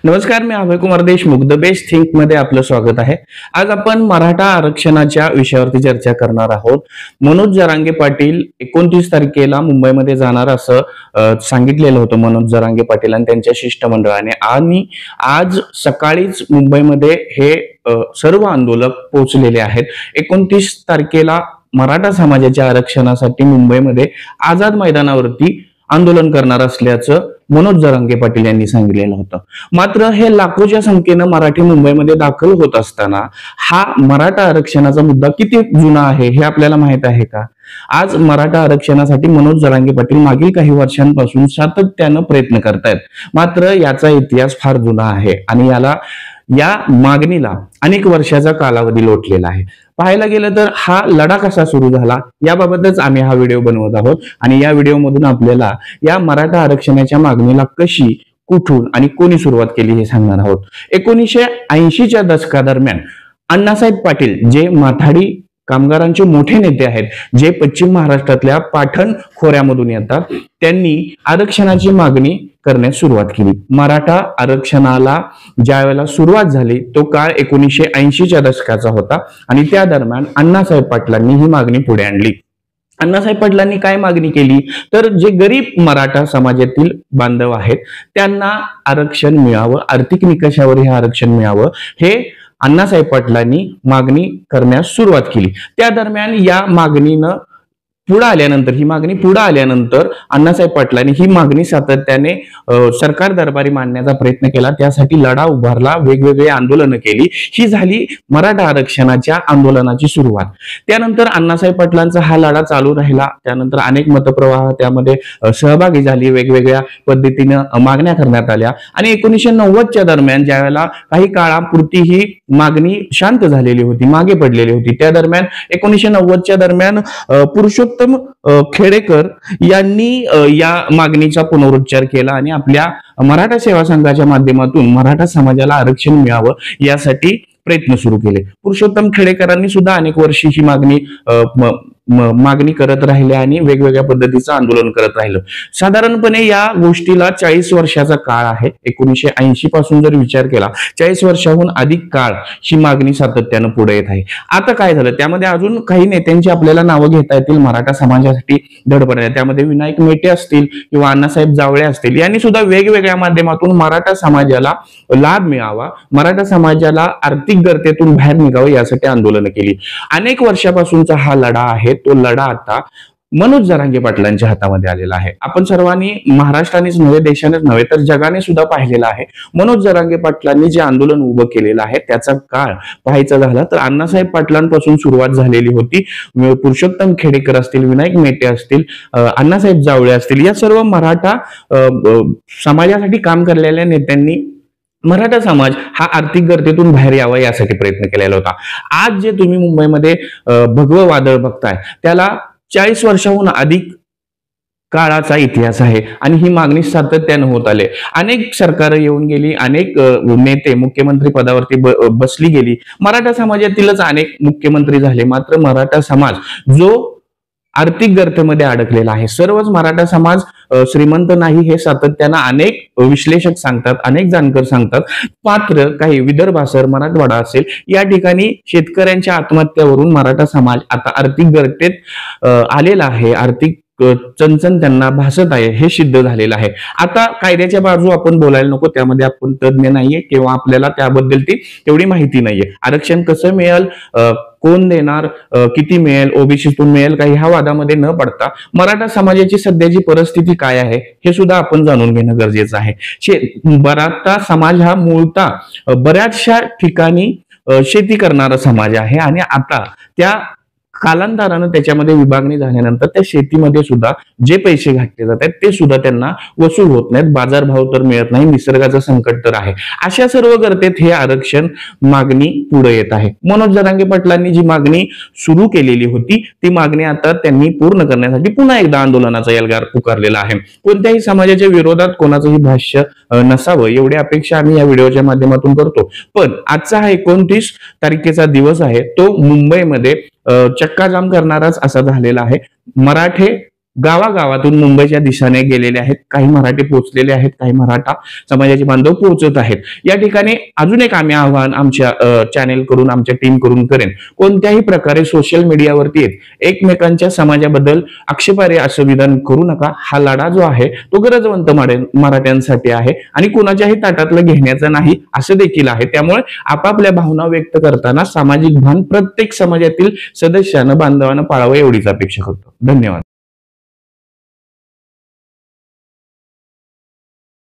नमस्कार, मी Abhay Kumar Deshmukh the best think मध्ये आपलं स्वागत आहे। आज आपण मराठा आरक्षणाच्या विषयावरती चर्चा करणार आहोत। मनोज जरांगे पाटील 29 तारखेला मुंबईमध्ये जाणार असं सांगितलेलं होतं मनोज जरांगे पाटील आणि त्यांच्या शिष्टमंडळाने, आणि आज सकाळीच मुंबईमध्ये हे सर्व आंदोलक पोहोचलेले आहेत। 29 तारखेला मराठा समाजाच्या आरक्षणासाठी मुंबईमध्ये आझाद मैदानावरती आंदोलन करणार असल्याचं मनोज जरांगे पाटील यांनी सांगितलेलं होतं। मात्र हे लाखोच्या संख्येनं मराठी मुंबईमध्ये दाखल होत असताना हा मराठा आरक्षणाचा मुद्दा किती जुना आहे हे आपल्याला माहित आहे का? आज मराठा आरक्षणासाठी मनोज जरांगे पाटील मागील काही वर्षांपासून सातत्यानं प्रयत्न करतायत, मात्र याचा इतिहास फार जुना आहे आणि या मागणीला अनेक वर्षाचा कालावधी लोटलेला आहे। पाहायला गेलं तर हा लढा कसा सुरू झाला याबाबतच आम्ही हा व्हिडिओ बनवत आहोत, आणि या व्हिडिओमधून आपल्याला या मराठा आरक्षणाच्या मागणीला कशी, कुठून आणि कोणी सुरुवात केली हे सांगणार आहोत। 1980च्या दशकादरम्यान अण्णासाहेब पाटील, जे माथाडी कामगारांचे मोठे नेते आहेत, जे पश्चिम महाराष्ट्रातल्या पाटण खोऱ्यामधून येतात, त्यांनी आरक्षणाची मागणी करण्यास सुरुवात केली। मराठा आरक्षणाला ज्या वेळेला सुरुवात झाली तो काळ 1980च्या दशकाचा होता, आणि त्या दरम्यान अण्णासाहेब पाटलांनी ही मागणी पुढे आणली। अण्णासाहेब पाटलांनी काय मागणी केली तर जे गरीब मराठा समाजातील बांधव आहेत त्यांना आरक्षण मिळावं, आर्थिक निकषावर हे आरक्षण मिळावं, हे अण्णासाहेब पाटलांनी मागणी करण्यास सुरुवात केली। त्या दरम्यान या मागणीनं ही मागणी पुढे आल्यानंतर अण्णासाहेब पाटलांनी ही मागणी सातत्याने सरकार दरबारी मांडण्याचा प्रयत्न केला, त्यासाठी लढा उभारला, वेगवेगळी आंदोलनं केली। ही झाली मराठा आरक्षणाच्या आंदोलनाची सुरुवात। त्यानंतर अण्णासाहेब पाटलांचा हा लढा चालू राहिला। त्यानंतर अनेक मतप्रवाह त्यामध्ये सहभागी झाली, वेगवेगळ्या पद्धतीनं मागण्या करण्यात आल्या, आणि 1990च्या दरम्यान ज्या वेळेला काही काळापुरती ही मागणी शांत झालेली होती, मागे पडलेली होती, त्या दरम्यान 1990च्या दरम्यान पुरुषोत्तम खेडेकर यांनी या मागणीचा पुनरुच्चार केला आणि आपल्या मराठा सेवा संघाच्या माध्यमातून मराठा समाजाला आरक्षण मिळावं यासाठी प्रयत्न सुरू केले। पुरुषोत्तम खेडेकरांनी सुद्धा अनेक वर्षी ही मागणी करत राहिले आणि वेगवेगळ्या पद्धतीचं आंदोलन करत राहिलं। साधारणपणे या गोष्टीला 40 वर्षाचा काळ आहे। 1980 पासून जर विचार केला, 40 वर्षाहून अधिक काळ ही मागणी सातत्यानं पुढे येत आहे। आता काय झालं, त्यामध्ये अजून काही नेत्यांची आपल्याला नावं घेता येतील मराठा समाजासाठी धडपडल्या, त्यामध्ये विनायक मेटे असतील किंवा अण्णासाहेब जावळे असतील, यांनी सुद्धा वेगवेगळ्या माध्यमातून मराठा समाजाला लाभ मिळावा, मराठा समाजाला आर्थिक गरजेतून बाहेर निघावं यासाठी आंदोलनं केली। अनेक वर्षापासूनचा हा लढा आहे, तो लढा आता मनोज जरांगे पाटलांच्या हातामध्ये आलेला आहे। आपण सर्वांनी, महाराष्ट्रानेच नव्हे, देशानेच नव्हे तर जगाने सुद्धा पाहिलेला आहे, मनोज जरांगे पाटलांनी जे आंदोलन उभं केलेलं आहे त्याचा काळ पाहायचा झाला तर अण्णासाहेब पाटलांपासून सुरुवात झालेली होती। पुरुषोत्तम खेडेकर असतील, विनायक मेटे असतील, अण्णासाहेब जावळे असतील, या सर्व मराठा समाजासाठी काम करलेल्या नेत्यांनी मराठा समाज हा आर्थिक गरजेतून बाहेर यावा यासाठी प्रयत्न केलेला होता। आज जे तुम्ही मुंबईमध्ये भगवं वादळ बघताय त्याला 40 वर्षाहून अधिक काळाचा इतिहास आहे, आणि ही मागणी सातत्यानं होत आले। अनेक सरकार येऊन गेली, अनेक नेते मुख्यमंत्री पदावरती बसली गेली, मराठा समाजातीलच अनेक मुख्यमंत्री झाले, मात्र मराठा समाज जो आर्थिक गरजेमध्ये अडकलेला आहे, सर्वच मराठा समाज श्रीमंत नाही हे सातत्यानं अनेक विश्लेषक सांगतात, अनेक जाणकार सांगतात। मात्र काही विदर्भ असेल, मराठवाडा असेल, या ठिकाणी शेतकऱ्यांच्या आत्महत्यावरून मराठा समाज आता आर्थिक गरजेत आलेला आहे, आर्थिक चणचण त्यांना भासत आहे, हे सिद्ध झालेलं आहे। आता कायद्याच्या बाजू आपण बोलायला नको, त्यामध्ये आपण तज्ञ नाहीये किंवा आपल्याला त्याबद्दल तेवढी माहिती नाहीये। आरक्षण कसं मिळेल, कोण देणार, किती मिळेल, ओबीसीतून मिळेल काही, ह्या वादामध्ये न पडता मराठा समाजाची सध्याची परिस्थिती काय आहे हे सुद्धा आपण जाणून घेणं गरजेचं आहे। मराठा समाज हा मूळतः बऱ्याचशा ठिकाणी शेती करणारा समाज आहे, आणि आता त्या कालांतरानं त्याच्यामध्ये विभागणी झाल्यानंतर त्या शेतीमध्ये सुद्धा जे पैसे घातले जातात ते सुद्धा त्यांना वसूल होत नाहीत, बाजारभाव तर मिळत नाही, निसर्गाचं संकट तर आहे। अशा सर्व गरजेत हे आरक्षण मागणी पुढे येत आहे। मनोज जरांगे पाटलांनी जी मागणी सुरू केलेली होती ती मागणी आता त्यांनी पूर्ण करण्यासाठी पुन्हा एकदा आंदोलनाचा एल्गार पुकारलेला आहे। कोणत्याही समाजाच्या विरोधात कोणाचंही भाष्य नसावं एवढी अपेक्षा आम्ही या व्हिडिओच्या माध्यमातून करतो। पण आजचा हा 29 तारखेचा दिवस आहे, तो मुंबईमध्ये चक्काजाम करणाराच असा झालेला आहे। मराठे गावागावातून मुंबईच्या दिशेने गेलेले आहेत, काही मराठी पोहोचलेले आहेत, काही मराठा समाजाचे बांधव पोहोचत आहेत. या ठिकाणी अजून एक आम्ही आव्हान आमच्या चॅनेल करून, आमच्या टीम करून करेन, कोणत्याही प्रकारे सोशल मीडियावरती एकमेकांच्या समाजाबद्दल आक्षेपार्ह असं विधान करू नका. हा लढा जो आहे तो गरजवंत मराठ्यांसाठी आहे आणि कुणाच्याही ताटातलं घेण्याचं नाही असं देखील आहे. त्यामुळे आपापल्या भावना व्यक्त करताना सामाजिक भान प्रत्येक समाजातील सदस्यानं, बांधवानं पाळावं एवढीच अपेक्षा करतो. धन्यवाद.